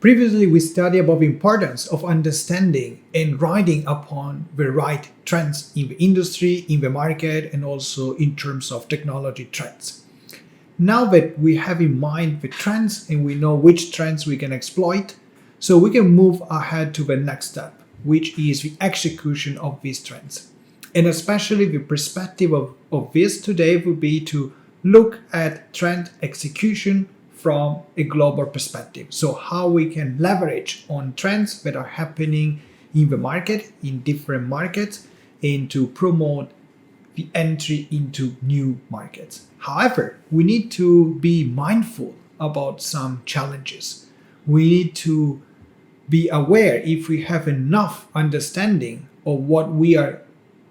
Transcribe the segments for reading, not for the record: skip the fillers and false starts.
Previously, we studied about the importance of understanding and riding upon the right trends in the industry, in the market, and also in terms of technology trends. Now that we have in mind the trends and we know which trends we can exploit, so we can move ahead to the next step, which is the execution of these trends. And especially the perspective of this today would be to look at trend execution from a global perspective. So how we can leverage on trends that are happening in the market, in different markets, and to promote the entry into new markets. However, we need to be mindful about some challenges. We need to be aware if we have enough understanding of what we are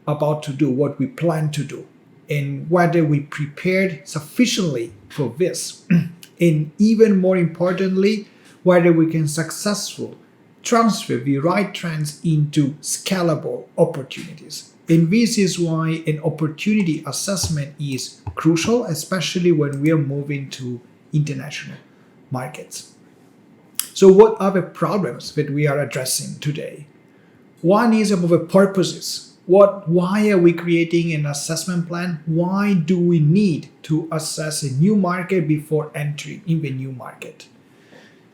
about to do, what we plan to do, and whether we prepared sufficiently for this. And even more importantly, whether we can successfully transfer the right trends into scalable opportunities. And this is why an opportunity assessment is crucial, especially when we are moving to international markets. So what are the problems that we are addressing today? One is about the purposes. Why are we creating an assessment plan? Why do we need to assess a new market before entering in the new market?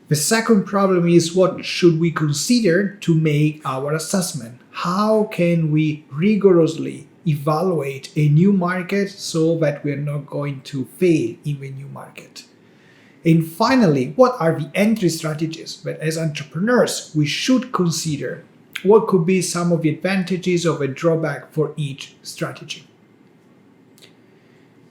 The second problem is what should we consider to make our assessment? How can we rigorously evaluate a new market so that we are not going to fail in the new market? And finally, what are the entry strategies that as entrepreneurs we should consider? What could be some of the advantages or a drawback for each strategy?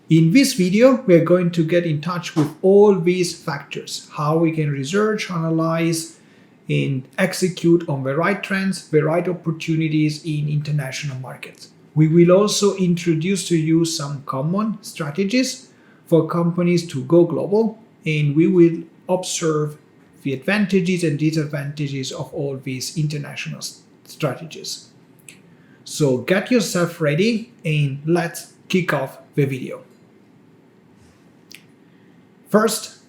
In this video, we are going to get in touch with all these factors, how we can research, analyze, and execute on the right trends, the right opportunities in international markets. We will also introduce to you some common strategies for companies to go global, and we will observe the advantages and disadvantages of all these international strategies. So get yourself ready and let's kick off the video. First,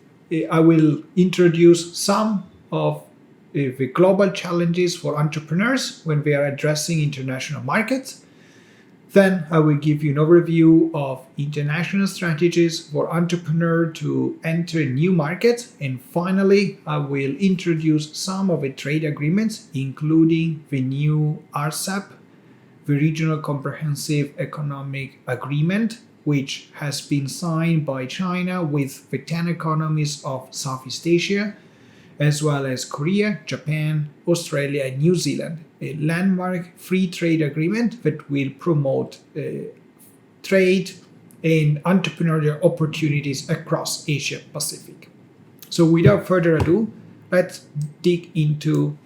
I will introduce some of the global challenges for entrepreneurs when they are addressing international markets. Then I will give you an overview of international strategies for entrepreneurs to enter new markets. And finally, I will introduce some of the trade agreements, including the new RCEP, the Regional Comprehensive Economic Agreement, which has been signed by China with the 10 economies of Southeast Asia, as well as Korea, Japan, Australia, and New Zealand, a landmark free trade agreement that will promote trade and entrepreneurial opportunities across Asia Pacific. So without further ado, let's dig into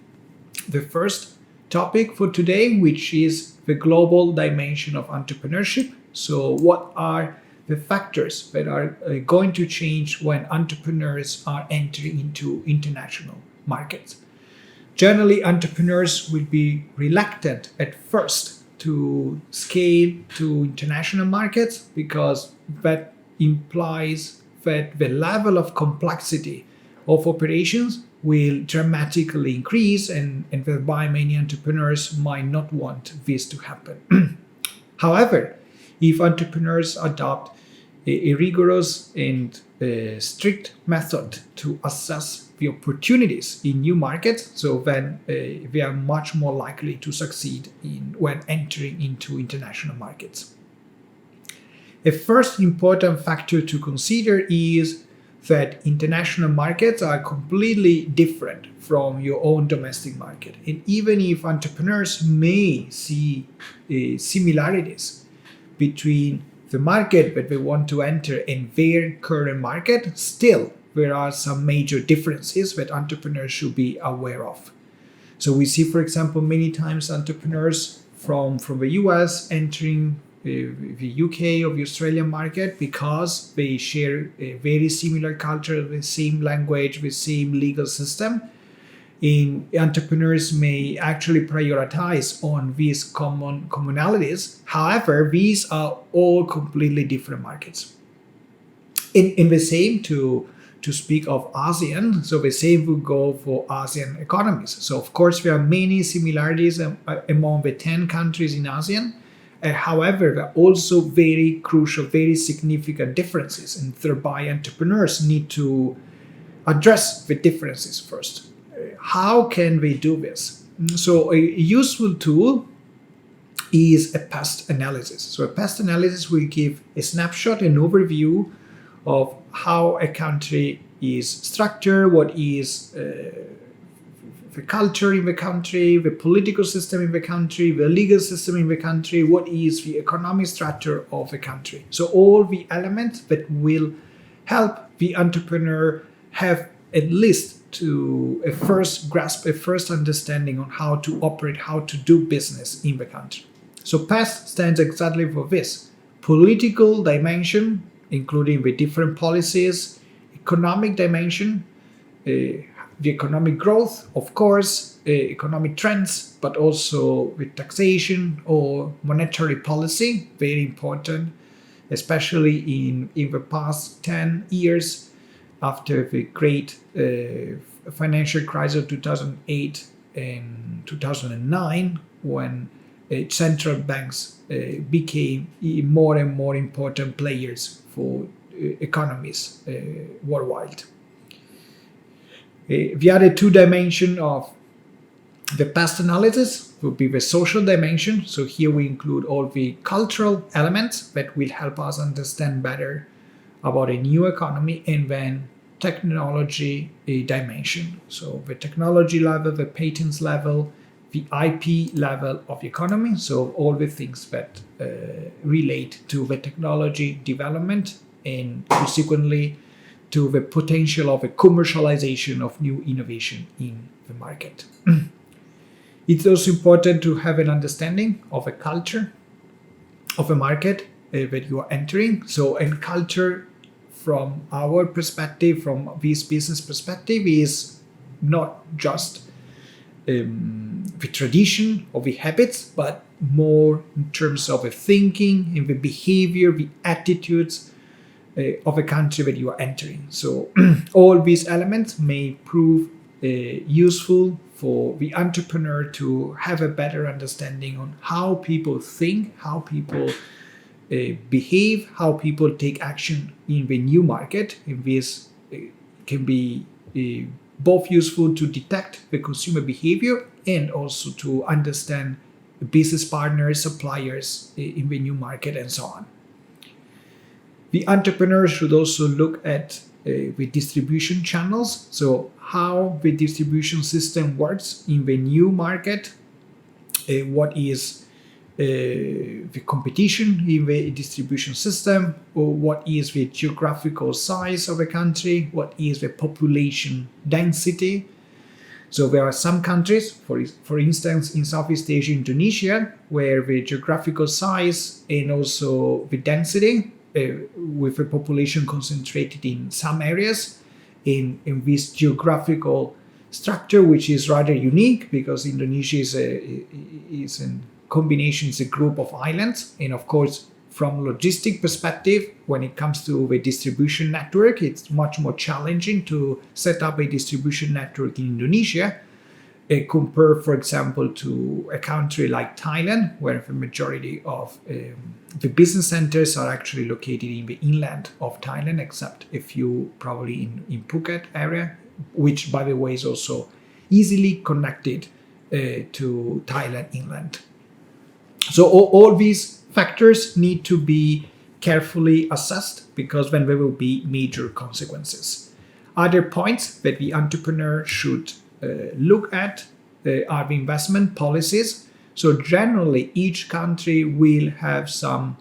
the first topic for today, which is the global dimension of entrepreneurship. So what are the factors that are going to change when entrepreneurs are entering into international markets? Generally, entrepreneurs will be reluctant at first to scale to international markets because that implies that the level of complexity of operations will dramatically increase and thereby many entrepreneurs might not want this to happen. However, if entrepreneurs adopt a rigorous and strict method to assess the opportunities in new markets, so then they are much more likely to succeed when entering into international markets. A first important factor to consider is that international markets are completely different from your own domestic market. And even if entrepreneurs may see similarities between the market that they want to enter and their current market, still there are some major differences that entrepreneurs should be aware of. So we see, for example, many times entrepreneurs from the US entering the UK or the Australian market because they share a very similar culture, the same language, the same legal system. And entrepreneurs may actually prioritize on these commonalities. However, these are all completely different markets. In the same to to speak of ASEAN, so the same would go for ASEAN economies. So of course there are many similarities among the 10 countries in ASEAN. However, there are also very crucial, very significant differences, and thereby entrepreneurs need to address the differences first. How can we do this? So a useful tool is a past analysis. So a past analysis will give a snapshot, an overview of how a country is structured, what is the culture in the country, the political system in the country, the legal system in the country, what is the economic structure of the country. So all the elements that will help the entrepreneur have at least to a first grasp, a first understanding on how to operate, how to do business in the country. So PAST stands exactly for this: political dimension, including the different policies, economic dimension, the economic growth, of course, economic trends, but also with taxation or monetary policy, very important, especially in the past 10 years after the great financial crisis of 2008 and 2009, when central banks became more and more important players for economies worldwide. The other two dimensions of the past analysis would be the social dimension. So here we include all the cultural elements that will help us understand better about a new economy, and then technology dimension. So the technology level, the patents level, the IP level of the economy. So all the things that relate to the technology development and consequently to the potential of a commercialization of new innovation in the market. It's also important to have an understanding of a culture of a market that you are entering. So, and culture from our perspective, from this business perspective, is not just the tradition or the habits, but more in terms of the thinking and the behavior, the attitudes of a country that you are entering. So all these elements may prove useful for the entrepreneur to have a better understanding on how people think, how people behave, how people take action in the new market. And this can be both useful to detect the consumer behavior and also to understand business partners, suppliers in the new market, and so on. The entrepreneur should also look at the distribution channels. So how the distribution system works in the new market, what is the competition in the distribution system, or what is the geographical size of a country, what is the population density. So there are some countries, for instance, in Southeast Asia, Indonesia, where the geographical size and also the density, with a population concentrated in some areas, in this geographical structure, which is rather unique because Indonesia is a combination, is a group of islands. And of course, from logistic perspective, when it comes to the distribution network, it's much more challenging to set up a distribution network in Indonesia, compared, for example, to a country like Thailand, where the majority of the business centers are actually located in the inland of Thailand, except a few probably in Phuket area, which, by the way, is also easily connected to Thailand inland. So all these factors need to be carefully assessed, because then there will be major consequences. Other points that the entrepreneur should look at are the investment policies. So generally, each country will have some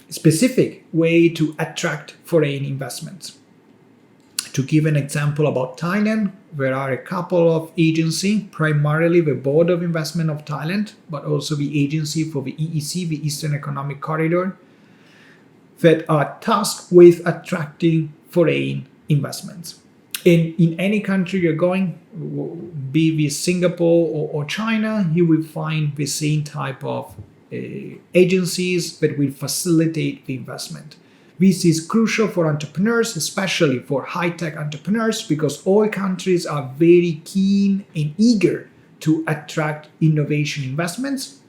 specific way to attract foreign investments. To give an example about Thailand, there are a couple of agencies, primarily the Board of Investment of Thailand, but also the agency for the EEC, the Eastern Economic Corridor, that are tasked with attracting foreign investments. In any country you're going, be it Singapore or China, you will find the same type of agencies that will facilitate the investment. This is crucial for entrepreneurs, especially for high-tech entrepreneurs, because all countries are very keen and eager to attract innovation investments.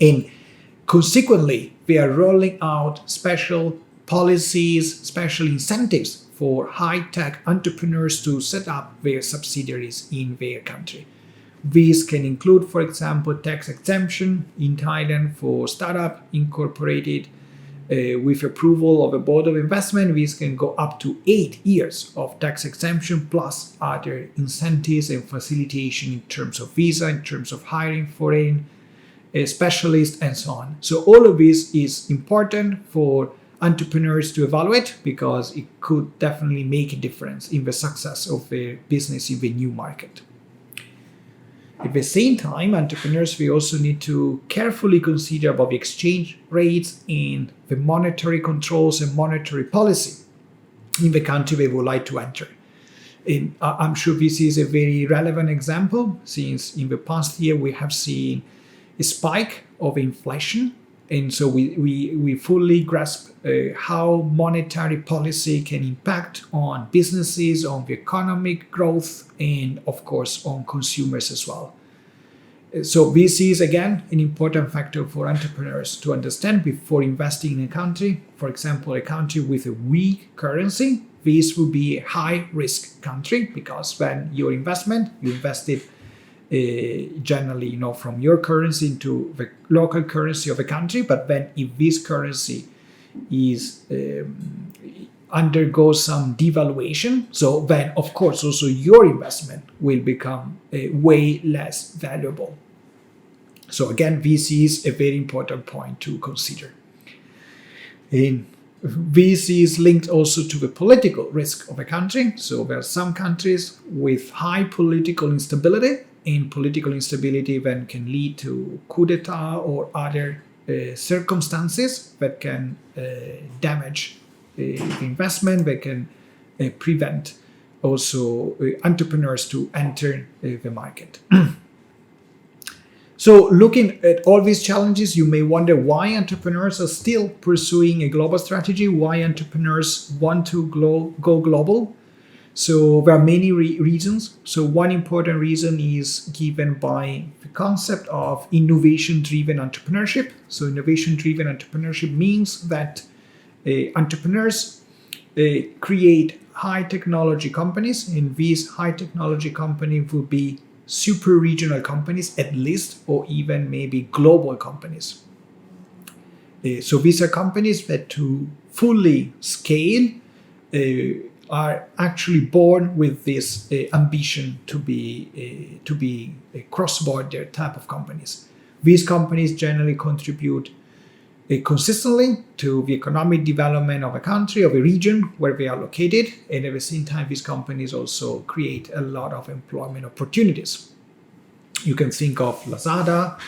And consequently, they are rolling out special policies, special incentives for high-tech entrepreneurs to set up their subsidiaries in their country. These can include, for example, tax exemption in Thailand for startup incorporated with approval of a board of investment. These can go up to 8 years of tax exemption plus other incentives and facilitation in terms of visa, in terms of hiring foreign specialists, and so on. So all of this is important for entrepreneurs to evaluate because it could definitely make a difference in the success of their business in the new market. At the same time, entrepreneurs will also need to carefully consider about the exchange rates and the monetary controls and monetary policy in the country they would like to enter. And I'm sure this is a very relevant example since in the past year we have seen a spike of inflation. And so we fully grasp how monetary policy can impact on businesses, on the economic growth, and of course on consumers as well. So this is again an important factor for entrepreneurs to understand before investing in a country. For example, a country with a weak currency, this will be a high risk country because when your investment, you invested generally, from your currency into the local currency of a country. But then if this currency is undergoes some devaluation, so then of course also your investment will become way less valuable. So again, this is a very important point to consider. And this is linked also to the political risk of a country. So there are some countries with high political instability, and political instability then can lead to coup d'etat or other circumstances that can damage the investment, that can prevent also entrepreneurs to enter the market. So looking at all these challenges, you may wonder why entrepreneurs are still pursuing a global strategy, why entrepreneurs want to go global. So there are many reasons. So one important reason is given by the concept of innovation-driven entrepreneurship. So innovation-driven entrepreneurship means that entrepreneurs create high technology companies, and these high technology companies will be super regional companies at least, or even maybe global companies. So these are companies that to fully scale are actually born with this ambition to be a cross-border type of companies. These companies generally contribute consistently to the economic development of a country, of a region where they are located, and at the same time these companies also create a lot of employment opportunities. You can think of Lazada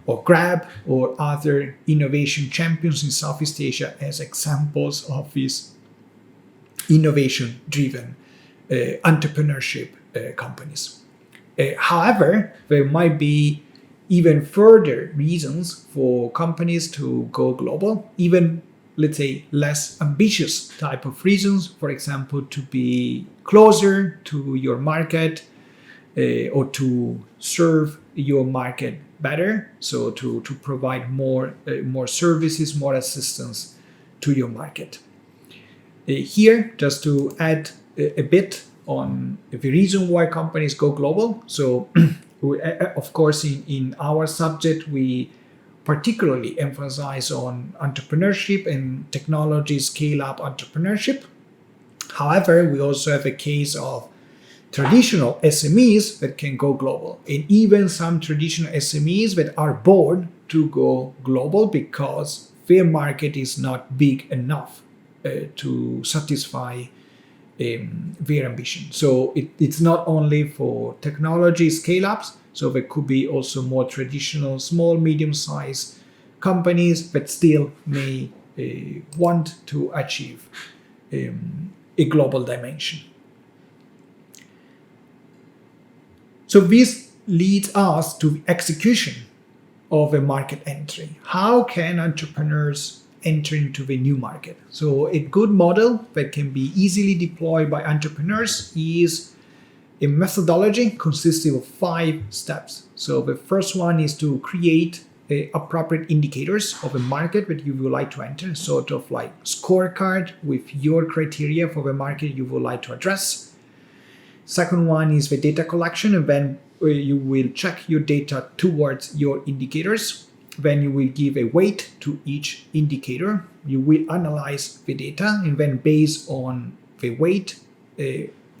or Grab or other innovation champions in Southeast Asia as examples of these innovation-driven entrepreneurship companies. However, there might be even further reasons for companies to go global, even, let's say, less ambitious type of reasons. For example, to be closer to your market or to serve your market better, so to provide more services, more assistance to your market. Here, just to add a bit on the reason why companies go global. So, of course, in our subject, we particularly emphasize on entrepreneurship and technology scale-up entrepreneurship. However, we also have a case of traditional SMEs that can go global, and even some traditional SMEs that are born to go global because their market is not big enough to satisfy their ambition. So it's not only for technology scale-ups, so there could be also more traditional small, medium-sized companies that still may want to achieve a global dimension. So this leads us to the execution of a market entry. How can entrepreneurs enter into the new market. So a good model that can be easily deployed by entrepreneurs is a methodology consisting of 5 steps. So the first one is to create appropriate indicators of a market that you would like to enter, sort of like scorecard with your criteria for the market you would like to address. Second one is the data collection, and then you will check your data towards your indicators. Then you will give a weight to each indicator. You will analyze the data, and then based on the weight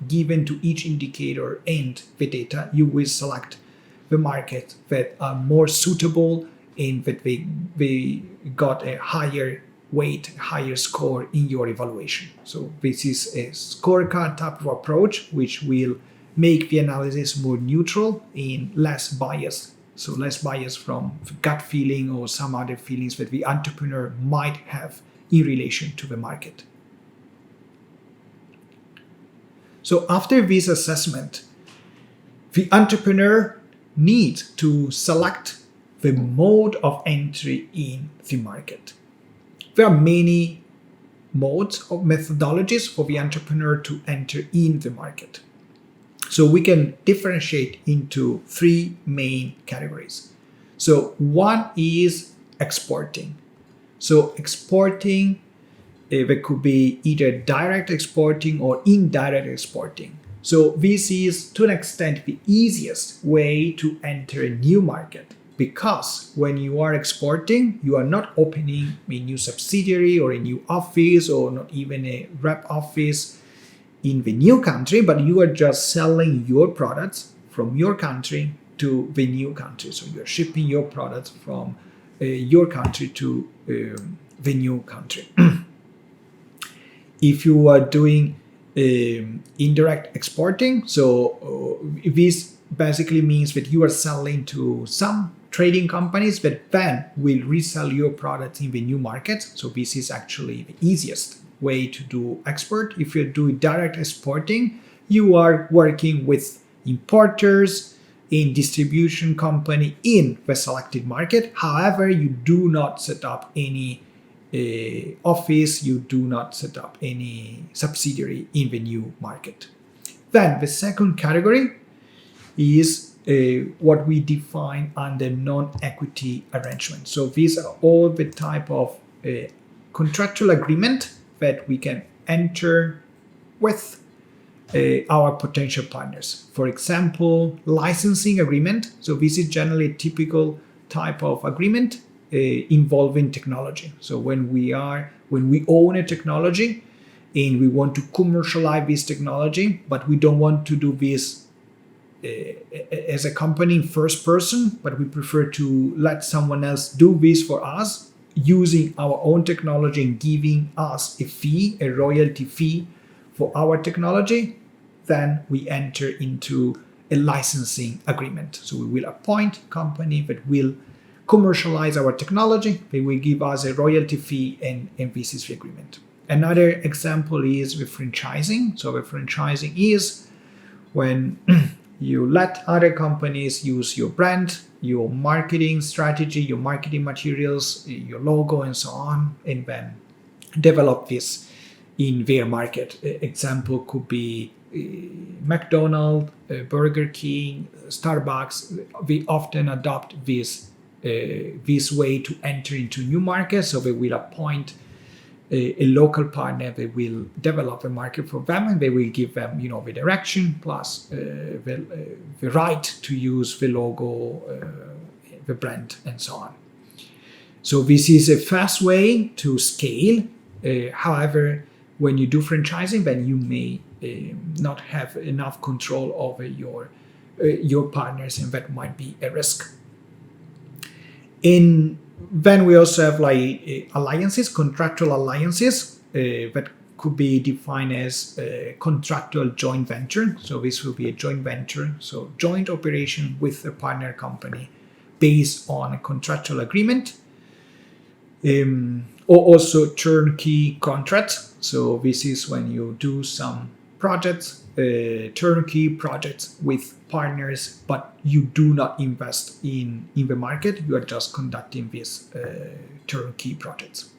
given to each indicator and the data, you will select the market that are more suitable and that they got a higher weight, higher score in your evaluation. So this is a scorecard type of approach, which will make the analysis more neutral and less biased. So less biased from gut feeling or some other feelings that the entrepreneur might have in relation to the market. So after this assessment, the entrepreneur needs to select the mode of entry in the market. There are many modes or methodologies for the entrepreneur to enter in the market. So we can differentiate into 3 main categories. So one is exporting. So exporting, there could be either direct exporting or indirect exporting. So this is, to an extent, the easiest way to enter a new market, because when you are exporting, you are not opening a new subsidiary or a new office or not even a rep office in the new country, but you are just selling your products from your country to the new country. So you're shipping your products from your country to the new country. If you are doing indirect exporting, so this basically means that you are selling to some trading companies that then will resell your products in the new market. So this is actually the easiest way to do export. If you're doing direct exporting, you are working with importers in distribution company in the selected market. However, you do not set up any office, you do not set up any subsidiary in the new market. Then the second category is what we define under non-equity arrangement. So these are all the type of contractual agreement that we can enter with our potential partners. For example, licensing agreement. So this is generally a typical type of agreement involving technology. So when we own a technology and we want to commercialize this technology, but we don't want to do this as a company in first person, but we prefer to let someone else do this for us using our own technology and giving us a fee, a royalty fee for our technology, then we enter into a licensing agreement. So we will appoint a company that will commercialize our technology. They will give us a royalty fee, and this is the agreement. Another example is the franchising. So the franchising is when you let other companies use your brand, your marketing strategy, your marketing materials, your logo, and so on, and then develop this in their market. Example could be McDonald's, Burger King, Starbucks. We often adopt this way to enter into new markets. So they will appoint a local partner. They will develop a market for them, and they will give them, the direction plus the right to use the logo, the brand, and so on. So this is a fast way to scale. However, when you do franchising, then you may not have enough control over your partners, and that might be a risk. Then we also have alliances, contractual alliances that could be defined as a contractual joint venture. So this will be a joint venture, so joint operation with a partner company based on a contractual agreement, or also turnkey contracts. So this is when you do some projects, turnkey projects with partners, but you do not invest in the market. You are just conducting these turnkey projects.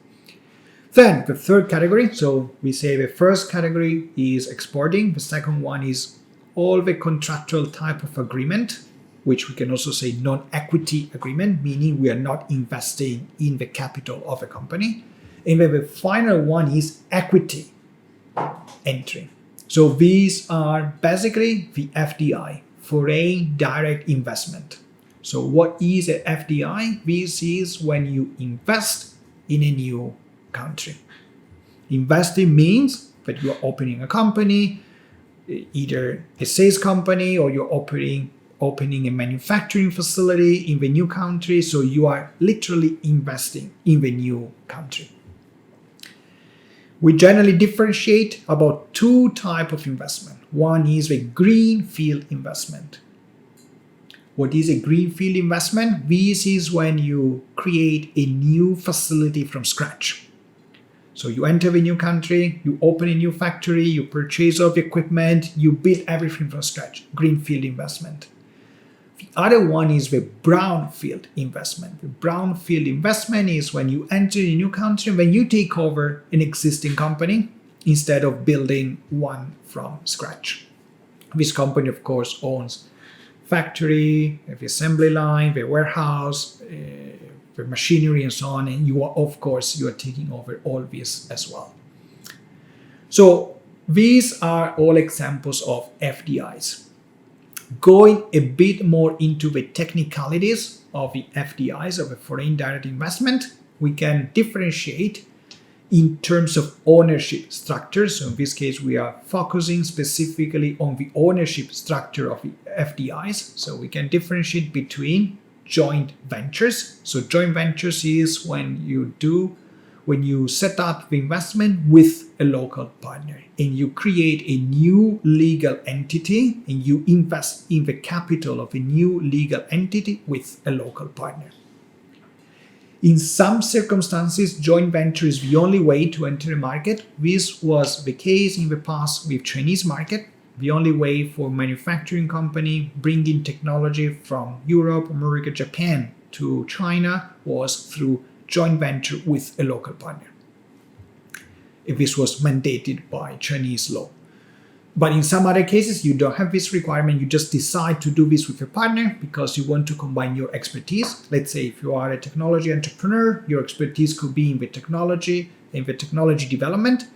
Then the third category, so we say the first category is exporting. The second one is all the contractual type of agreement, which we can also say non-equity agreement, meaning we are not investing in the capital of a company. And then the final one is equity entry. So these are basically the FDI, foreign direct investment. So what is a FDI? This is when you invest in a new country. Investing means that you are opening a company, either a sales company or you're opening a manufacturing facility in the new country. So you are literally investing in the new country. We generally differentiate about two types of investment. One is the greenfield investment. What is a greenfield investment? This is when you create a new facility from scratch. So you enter a new country, you open a new factory, you purchase all the equipment, you build everything from scratch. Greenfield investment. The other one is the brownfield investment. The brownfield investment is when you enter a new country, when you take over an existing company instead of building one from scratch. This company, of course, owns factory, the assembly line, the warehouse, the machinery and so on, and you are taking over all this as well. So these are all examples of FDIs. Going a bit more into the technicalities of the FDIs, of a foreign direct investment, we can differentiate in terms of ownership structures. So in this case, we are focusing specifically on the ownership structure of the FDIs. So we can differentiate between joint ventures. So joint ventures is when you set up the investment with a local partner and you create a new legal entity and you invest in the capital of a new legal entity with a local partner. In some circumstances, joint venture is the only way to enter a market. This was the case in the past with Chinese market. The only way for manufacturing company bringing technology from Europe, America, Japan to China was through joint venture with a local partner. This was mandated by Chinese law. But in some other cases, you don't have this requirement. You just decide to do this with a partner because you want to combine your expertise. Let's say if you are a technology entrepreneur, your expertise could be in the technology development,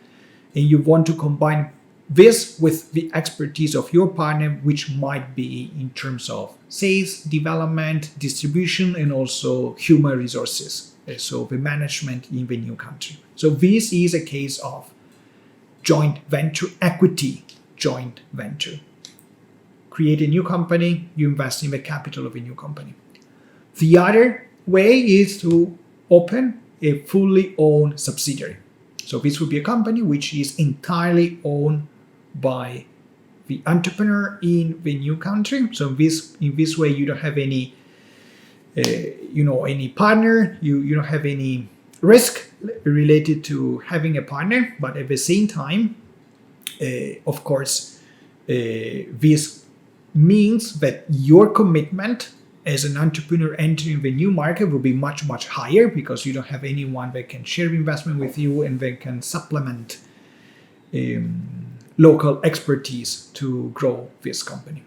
and you want to combine this with the expertise of your partner, which might be in terms of sales, development, distribution, and also human resources. So the management in the new country. So this is a case of joint venture, equity joint venture. Create a new company, you invest in the capital of a new company. The other way is to open a fully owned subsidiary. So this would be a company which is entirely owned by the entrepreneur in the new country. So in this way, you don't have any any partner, you don't have any risk related to having a partner, but at the same time, of course, this means that your commitment as an entrepreneur entering the new market will be much, much higher because you don't have anyone that can share investment with you and that can supplement local expertise to grow this company.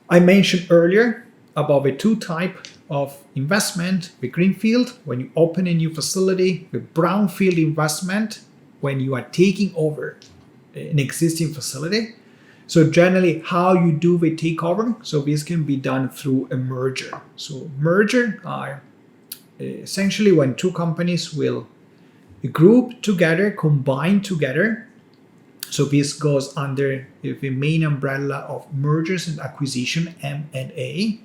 I mentioned earlier about the two types of investment, the greenfield, when you open a new facility, the brownfield investment, when you are taking over an existing facility. So generally, how you do the takeover, so this can be done through a merger. So merger are essentially when two companies will group together, combine together. So this goes under the main umbrella of mergers and acquisition, M&A,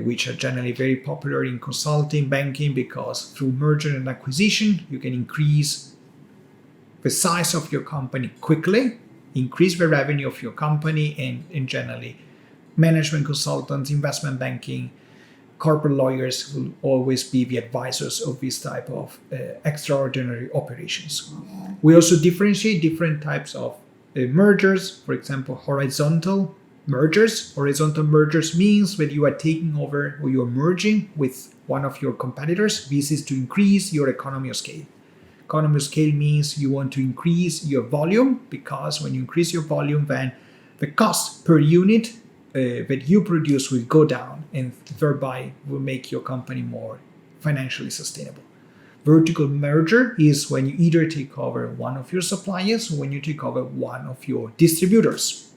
which are generally very popular in consulting, banking, because through merger and acquisition, you can increase the size of your company quickly, increase the revenue of your company, and generally management consultants, investment banking, corporate lawyers will always be the advisors of this type of extraordinary operations. We also differentiate different types of mergers, for example, horizontal mergers. Horizontal mergers means that you are taking over or you are merging with one of your competitors. This is to increase your economy of scale. Economy of scale means you want to increase your volume, because when you increase your volume, then the cost per unit that you produce will go down, and thereby will make your company more financially sustainable. Vertical merger is when you either take over one of your suppliers or when you take over one of your distributors.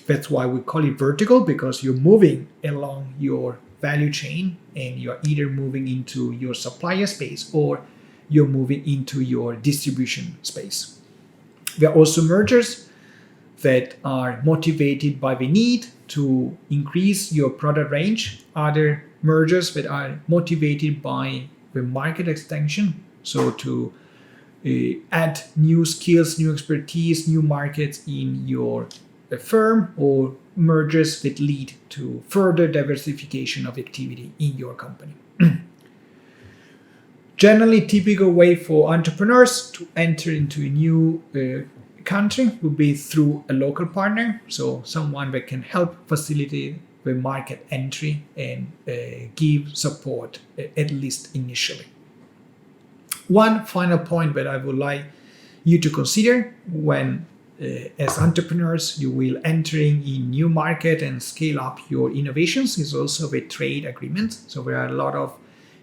That's why we call it vertical, because you're moving along your value chain and you're either moving into your supplier space or you're moving into your distribution space. There are also mergers that are motivated by the need to increase your product range. Other mergers that are motivated by the market extension, so to add new skills, new expertise, new markets in your firm, or mergers that lead to further diversification of activity in your company. Generally, typical way for entrepreneurs to enter into a new country would be through a local partner, so someone that can help facilitate the market entry and give support, at least initially. One final point that I would like you to consider when as entrepreneurs you will entering in new market and scale up your innovations is also the trade agreement. So there are a lot of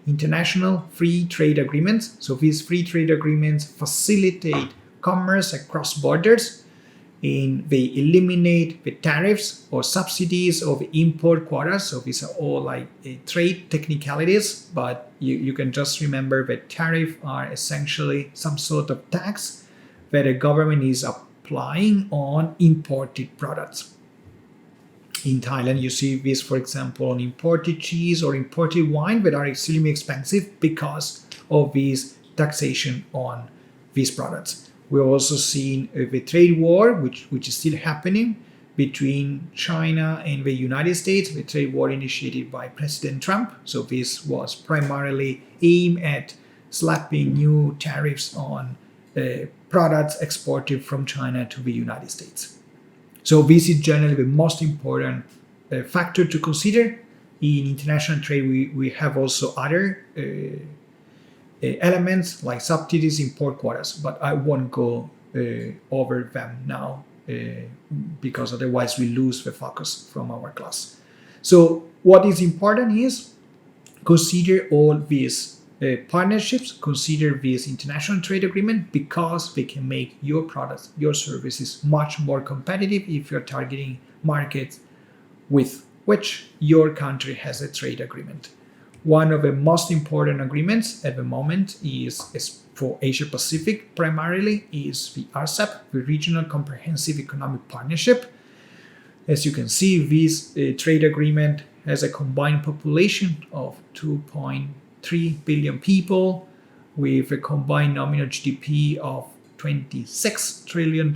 international free trade agreements. So these free trade agreements facilitate commerce across borders, and they eliminate the tariffs or subsidies or the import quotas. So these are all like trade technicalities, but you can just remember that tariffs are essentially some sort of tax that a government is applying on imported products. In Thailand, you see this, for example, on imported cheese or imported wine that are extremely expensive because of this taxation on these products. We're also seeing the trade war, which is still happening between China and the United States, the trade war initiated by President Trump. So this was primarily aimed at slapping new tariffs on products exported from China to the United States. So this is generally the most important factor to consider. In international trade, we have also other elements like subsidies, import quotas, but I won't go over them now because otherwise we lose the focus from our class. So what is important is consider all these partnerships, consider this international trade agreement, because they can make your products, your services much more competitive if you're targeting markets with which your country has a trade agreement. One of the most important agreements at the moment is for Asia Pacific primarily is the RCEP, the Regional Comprehensive Economic Partnership. As you can see, this trade agreement has a combined population of 2.3 billion people with a combined nominal GDP of $26 trillion.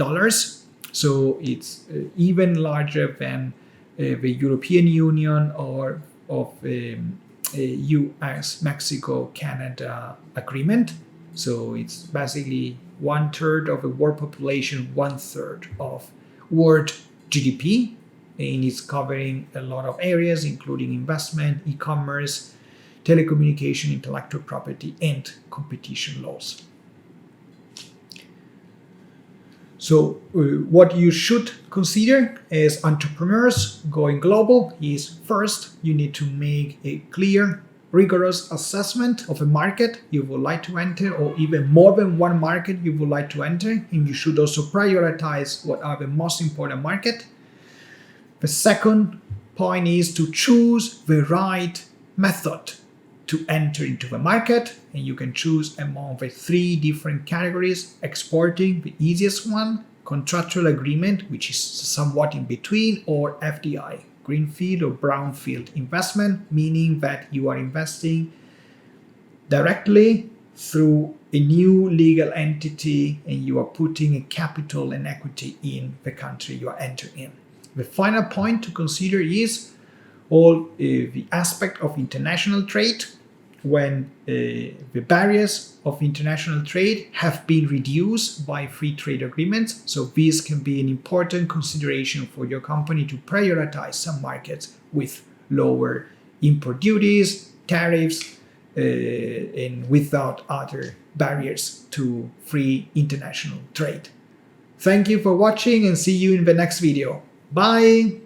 So it's even larger than the European Union or of US, Mexico, Canada agreement. So it's basically 1/3 of the world population, 1/3 of world GDP, and it's covering a lot of areas, including investment, e-commerce, telecommunication, intellectual property, and competition laws. So what you should consider as entrepreneurs going global is, first, you need to make a clear, rigorous assessment of a market you would like to enter, or even more than one market you would like to enter, and you should also prioritize what are the most important markets. The second point is to choose the right method to enter into the market, and you can choose among the 3 different categories: exporting, the easiest one; contractual agreement, which is somewhat in between; or FDI, greenfield or brownfield investment, meaning that you are investing directly through a new legal entity and you are putting a capital and equity in the country you are entering in. The final point to consider is all the aspect of international trade, when the barriers of international trade have been reduced by free trade agreements. So this can be an important consideration for your company to prioritize some markets with lower import duties, tariffs and without other barriers to free international trade. Thank you for watching and see you in the next video. Bye!